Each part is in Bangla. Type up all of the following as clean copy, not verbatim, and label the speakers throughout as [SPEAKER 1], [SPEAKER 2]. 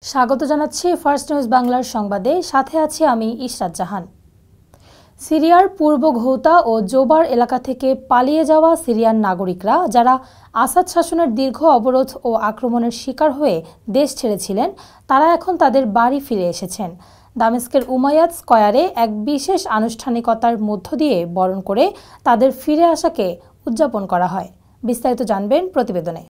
[SPEAKER 1] স্বাগত জানাচ্ছি ফার্স্ট নিউজ বাংলার সংবাদে, সাথে আছি আমি ইশরাত জাহান। সিরিয়ার পূর্ব ঘৌতা ও জোবার এলাকা থেকে পালিয়ে যাওয়া সিরিয়ান নাগরিকরা যারা আসাদ শাসনের দীর্ঘ অবরোধ ও আক্রমণের শিকার হয়ে দেশ ছেড়েছিলেন, তারা এখন তাদের বাড়ি ফিরে এসেছেন। দামেস্কের উমাইয়াদ স্কয়ারে এক বিশেষ আনুষ্ঠানিকতার মধ্য দিয়ে বরণ করে তাদের ফিরে আসাকে উদযাপন করা হয়। বিস্তারিত জানবেন প্রতিবেদনে।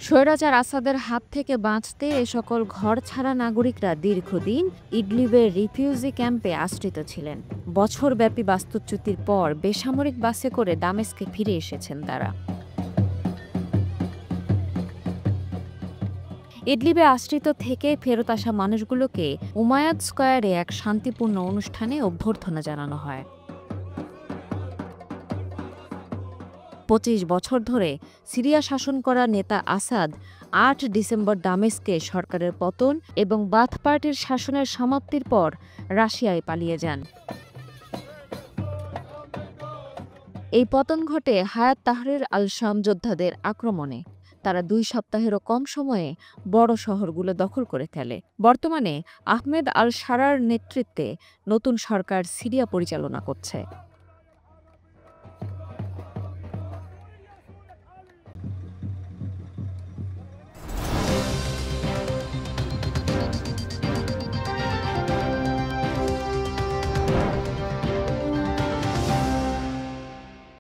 [SPEAKER 2] স্বৈরাচার আসাদের হাত থেকে বাঁচতে এ সকল ঘর ছাড়া নাগরিকরা দীর্ঘদিন ইডলিবের রিফিউজি ক্যাম্পে আশ্রিত ছিলেন। বছরব্যাপী বাস্তুচ্যুতির পর বেসামরিক বাসে করে দামেস্কে ফিরে এসেছেন তারা। ইডলিবে আশ্রিত থেকে ফেরত আসা মানুষগুলোকে উমাইয়াদ স্কয়ারে এক শান্তিপূর্ণ অনুষ্ঠানে অভ্যর্থনা জানানো হয়। ২৫ বছর ধরে সিরিয়া শাসন করা নেতা আসাদ ৮ ডিসেম্বর দামেস্কে সরকারের পতন এবং বাথ পার্টির শাসনের সমাপ্তির পর রাশিয়ায় পালিয়ে যান। এই পতন ঘটে হায়াত তাহরির আল শাম যোদ্ধাদের আক্রমণে। তারা ২ সপ্তাহেরও কম সময়ে বড় শহরগুলো দখল করে ফেলে। বর্তমানে আহমেদ আল শারার নেতৃত্বে নতুন সরকার সিরিয়া পরিচালনা করছে।